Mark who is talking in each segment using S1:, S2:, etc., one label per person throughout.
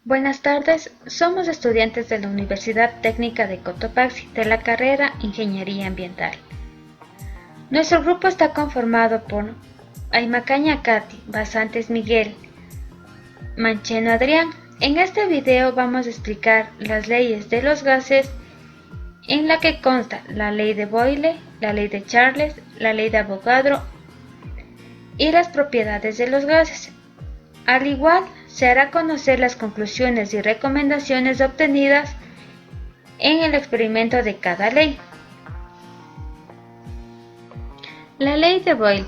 S1: Buenas tardes, somos estudiantes de la Universidad Técnica de Cotopaxi de la carrera Ingeniería Ambiental. Nuestro grupo está conformado por Aymacaña Katy, Basantes Miguel, Mancheno Adrián. En este video vamos a explicar las leyes de los gases, en la que consta la ley de Boyle, la ley de Charles, la ley de Avogadro y las propiedades de los gases. Al igual, se hará conocer las conclusiones y recomendaciones obtenidas en el experimento de cada ley. La ley de Boyle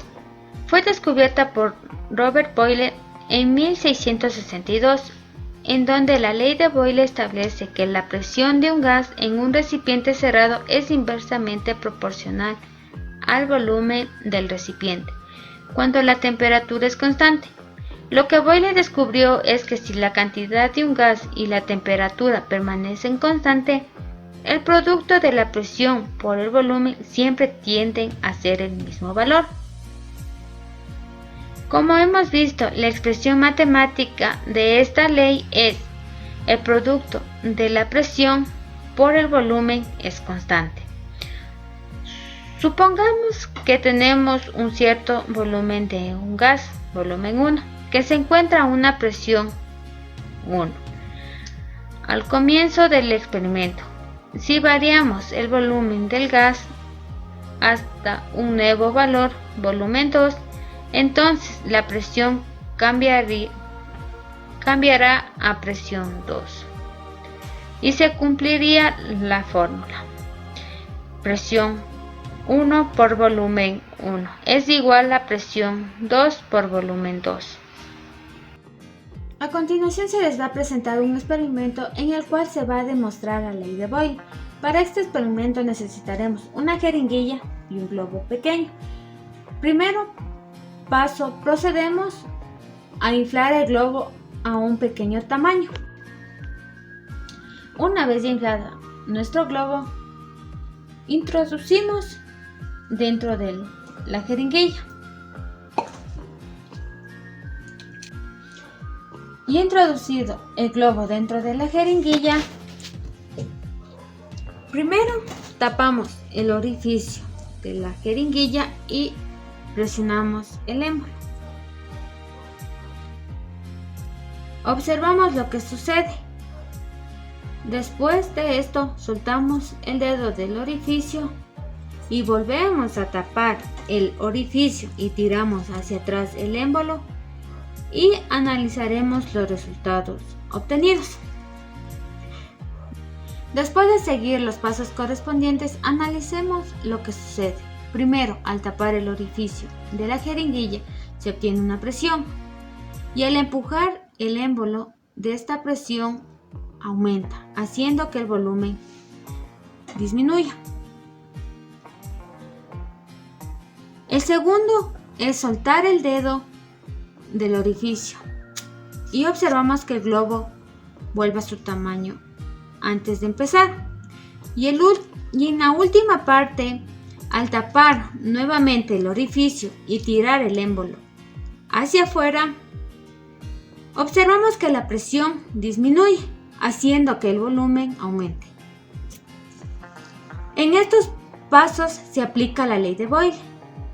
S1: fue descubierta por Robert Boyle en 1662, en donde la ley de Boyle establece que la presión de un gas en un recipiente cerrado es inversamente proporcional al volumen del recipiente, cuando la temperatura es constante. Lo que Boyle descubrió es que si la cantidad de un gas y la temperatura permanecen constantes, el producto de la presión por el volumen siempre tienden a ser el mismo valor. Como hemos visto, la expresión matemática de esta ley es: el producto de la presión por el volumen es constante. Supongamos que tenemos un cierto volumen de un gas, volumen 1, que se encuentra a una presión 1 al comienzo del experimento. Si variamos el volumen del gas hasta un nuevo valor, volumen 2, entonces la presión cambiará a presión 2 y se cumpliría la fórmula: presión 1 por volumen 1 es igual a presión 2 por volumen 2.
S2: A continuación se les va a presentar un experimento en el cual se va a demostrar la ley de Boyle. Para este experimento necesitaremos una jeringuilla y un globo pequeño. Primero paso, procedemos a inflar el globo a un pequeño tamaño. Una vez inflado nuestro globo, introducimos dentro de la jeringuilla. Y introducido el globo dentro de la jeringuilla, primero tapamos el orificio de la jeringuilla y presionamos el émbolo. Observamos lo que sucede. Después de esto, soltamos el dedo del orificio y volvemos a tapar el orificio y tiramos hacia atrás el émbolo y analizaremos los resultados obtenidos. Después de seguir los pasos correspondientes, analicemos lo que sucede. Primero, al tapar el orificio de la jeringuilla se obtiene una presión y al empujar el émbolo de esta presión aumenta, haciendo que el volumen disminuya. El segundo es soltar el dedo del orificio y observamos que el globo vuelve a su tamaño antes de empezar. Y en la última parte, al tapar nuevamente el orificio y tirar el émbolo hacia afuera, observamos que la presión disminuye, haciendo que el volumen aumente. En estos pasos se aplica la ley de Boyle,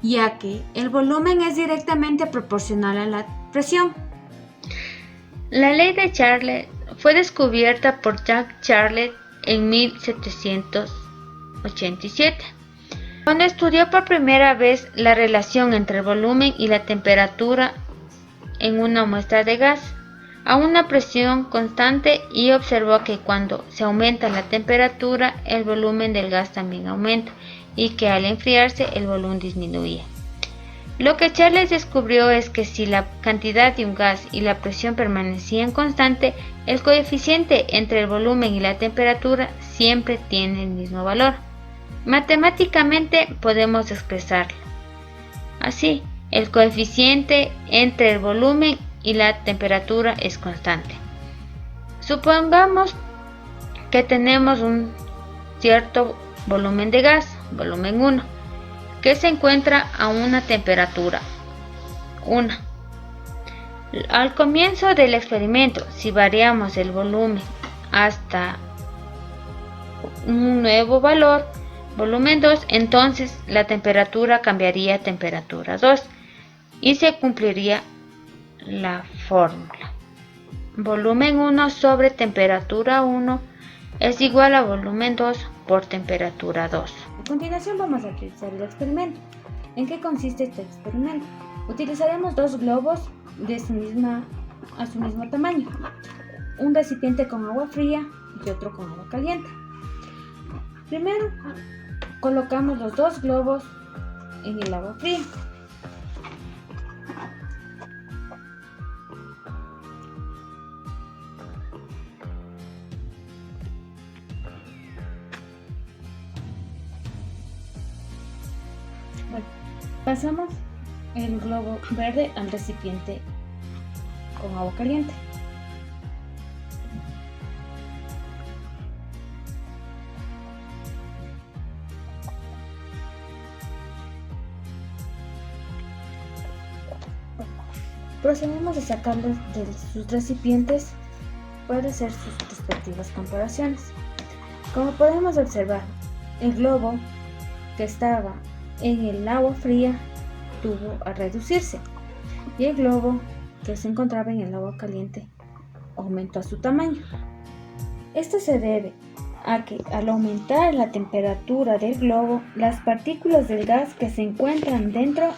S2: ya que el volumen es directamente proporcional a la presión.
S1: La ley de Charles fue descubierta por Jacques Charles en 1787, cuando estudió por primera vez la relación entre el volumen y la temperatura en una muestra de gas a una presión constante, y observó que cuando se aumenta la temperatura, el volumen del gas también aumenta, y que al enfriarse el volumen disminuía. Lo que Charles descubrió es que si la cantidad de un gas y la presión permanecían constante, el coeficiente entre el volumen y la temperatura siempre tiene el mismo valor. Matemáticamente podemos expresarlo así: el coeficiente entre el volumen y la temperatura es constante. Supongamos que tenemos un cierto volumen de gas, volumen 1, que se encuentra a una temperatura 1. Al comienzo del experimento, si variamos el volumen hasta un nuevo valor, volumen 2, entonces la temperatura cambiaría a temperatura 2 y se cumpliría la fórmula. Volumen 1 sobre temperatura 1 es igual a volumen 2 por temperatura 2.
S2: A continuación vamos a realizar el experimento. ¿En qué consiste este experimento? Utilizaremos dos globos a su mismo tamaño, un recipiente con agua fría y otro con agua caliente. Primero colocamos los dos globos en el agua fría. Pasamos el globo verde al recipiente con agua caliente. Procedemos a sacarlos de sus recipientes para hacer sus respectivas comparaciones. Como podemos observar, el globo que estaba en el agua fría tuvo a reducirse y el globo que se encontraba en el agua caliente aumentó su tamaño. Esto se debe a que al aumentar la temperatura del globo, las partículas del gas que se encuentran dentro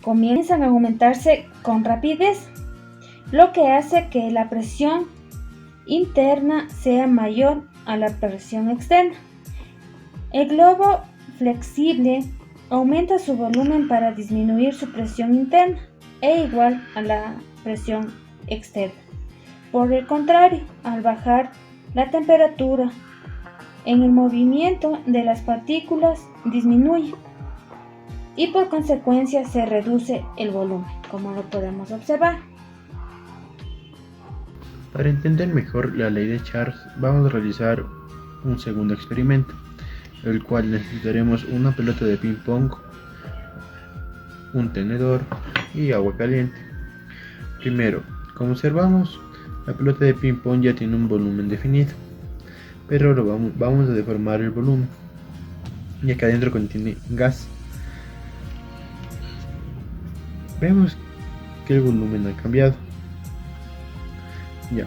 S2: comienzan a aumentarse con rapidez, lo que hace que la presión interna sea mayor a la presión externa. El globo flexible aumenta su volumen para disminuir su presión interna e igual a la presión externa. Por el contrario, al bajar la temperatura, en el movimiento de las partículas disminuye y por consecuencia se reduce el volumen, como lo podemos observar.
S3: Para entender mejor la ley de Charles, vamos a realizar un segundo experimento, el cual necesitaremos una pelota de ping pong, un tenedor y agua caliente. Primero, como observamos, la pelota de ping pong ya tiene un volumen definido, pero ahora vamos a deformar el volumen, ya que adentro contiene gas. Vemos que el volumen ha cambiado. Ya,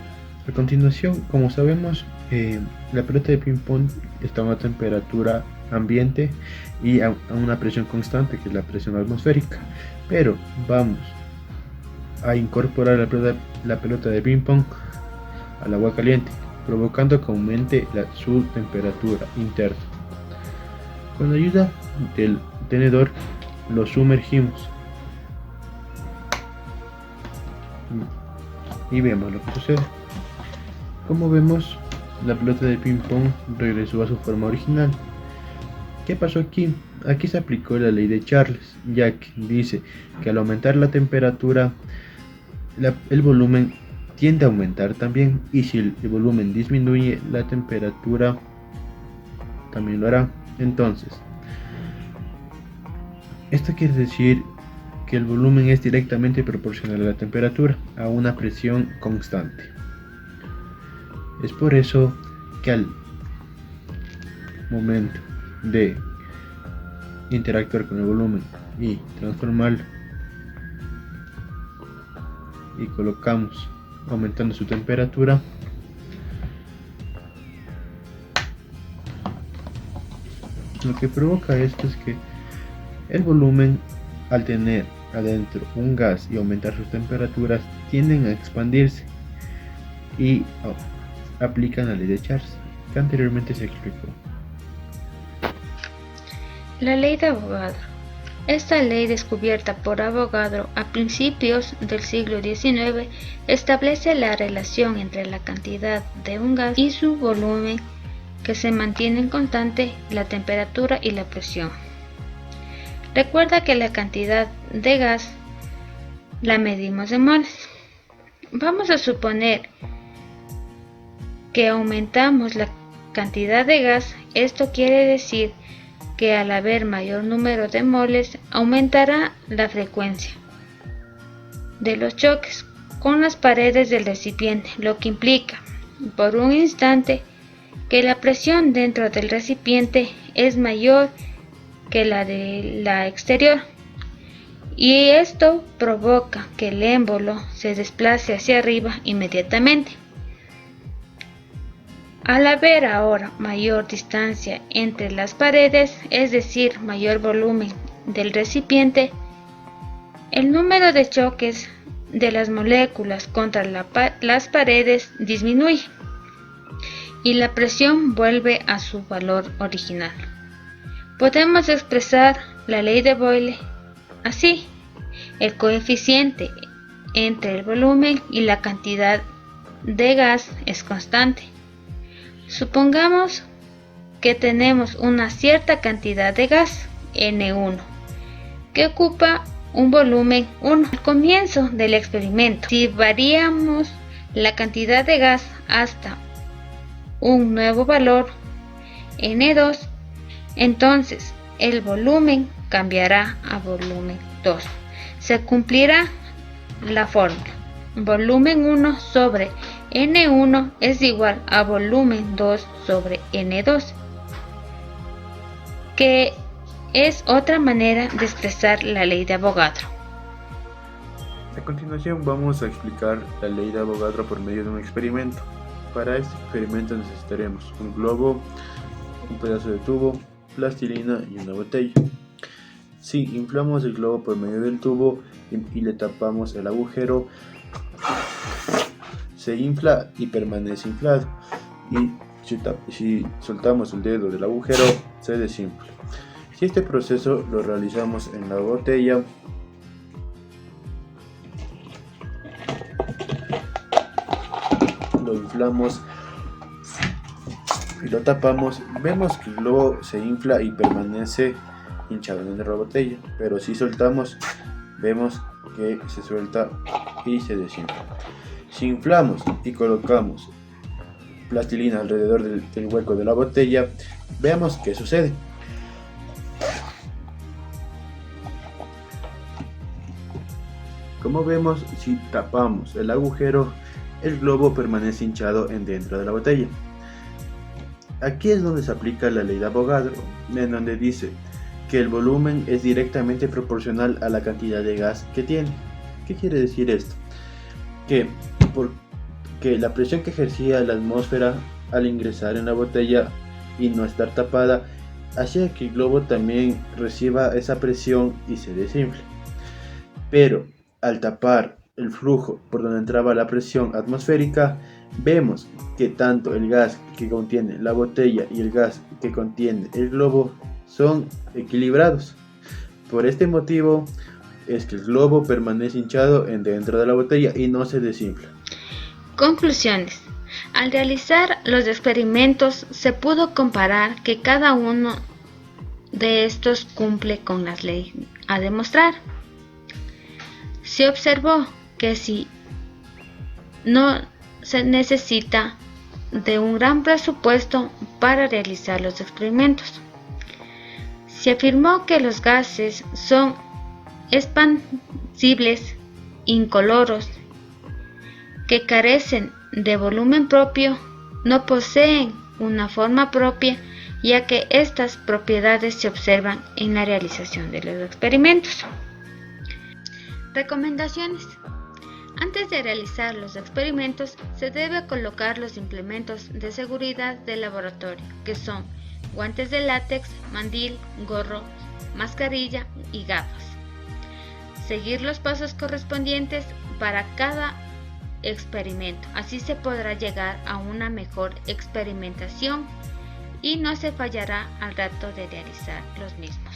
S3: a continuación, como sabemos, la pelota de ping pong está a una temperatura ambiente y a una presión constante, que es la presión atmosférica, pero vamos a incorporar la pelota de ping pong al agua caliente, provocando que aumente su temperatura interna. Con la ayuda del tenedor lo sumergimos y vemos lo que sucede. Como vemos, la pelota de ping pong regresó a su forma original. ¿Qué pasó aquí? Aquí se aplicó la ley de Charles, ya que dice que al aumentar la temperatura, el volumen tiende a aumentar también, y si el volumen disminuye, la temperatura también lo hará. Entonces, esto quiere decir que el volumen es directamente proporcional a la temperatura, a una presión constante. Es por eso que al momento de interactuar con el volumen y transformarlo, y colocamos aumentando su temperatura, lo que provoca esto es que el volumen, al tener adentro un gas y aumentar sus temperaturas, tienden a expandirse y aplican la ley de Charles, que anteriormente se explicó.
S1: La ley de Avogadro. Esta ley, descubierta por Avogadro a principios del siglo XIX, establece la relación entre la cantidad de un gas y su volumen, que se mantienen constante la temperatura y la presión. Recuerda que la cantidad de gas la medimos en moles. Vamos a suponer que aumentamos la cantidad de gas. Esto quiere decir que al haber mayor número de moles aumentará la frecuencia. de los choques con las paredes del recipiente, lo que implica, por un instante, que la presión dentro del recipiente es mayor que la de la exterior, y esto provoca que el émbolo se desplace hacia arriba inmediatamente. Al haber ahora mayor distancia entre las paredes, es decir, mayor volumen del recipiente, el número de choques de las moléculas contra las paredes disminuye y la presión vuelve a su valor original. Podemos expresar la ley de Boyle así: el coeficiente entre el volumen y la cantidad de gas es constante. Supongamos que tenemos una cierta cantidad de gas, N1, que ocupa un volumen 1 al comienzo del experimento. Si variamos la cantidad de gas hasta un nuevo valor, N2, entonces el volumen cambiará a volumen 2. Se cumplirá la fórmula: volumen 1 sobre N1 es igual a volumen 2 sobre N2, que es otra manera de expresar la ley de Avogadro.
S3: A continuación vamos a explicar la ley de Avogadro por medio de un experimento. Para este experimento necesitaremos un globo, un pedazo de tubo, plastilina y una botella. Si inflamos el globo por medio del tubo y le tapamos el agujero, se infla y permanece inflado, y si soltamos el dedo del agujero, se desinfla. Si este proceso lo realizamos en la botella, lo inflamos y lo tapamos, vemos que el globo se infla y permanece hinchado en la botella, pero si soltamos, vemos que se suelta y se desinfla. Si inflamos y colocamos plastilina alrededor del hueco de la botella, veamos qué sucede. Como vemos, si tapamos el agujero, el globo permanece hinchado dentro de la botella. Aquí es donde se aplica la ley de Avogadro, en donde dice que el volumen es directamente proporcional a la cantidad de gas que tiene. ¿Qué quiere decir esto? Que la presión que ejercía la atmósfera al ingresar en la botella y no estar tapada hacía que el globo también reciba esa presión y se desinfle. Pero al tapar el flujo por donde entraba la presión atmosférica, vemos que tanto el gas que contiene la botella y el gas que contiene el globo son equilibrados. Por este motivo es que el globo permanece hinchado dentro de la botella y no se desinfla.
S1: Conclusiones. Al realizar los experimentos se pudo comparar que cada uno de estos cumple con las leyes a demostrar. Se observó que si no se necesita de un gran presupuesto para realizar los experimentos. Se afirmó que los gases son expansibles, incoloros, que carecen de volumen propio, no poseen una forma propia, ya que estas propiedades se observan en la realización de los experimentos. Recomendaciones. Antes de realizar los experimentos, se debe colocar los implementos de seguridad del laboratorio, que son guantes de látex, mandil, gorro, mascarilla y gafas. Seguir los pasos correspondientes para cada experimento. Así se podrá llegar a una mejor experimentación y no se fallará al rato de realizar los mismos.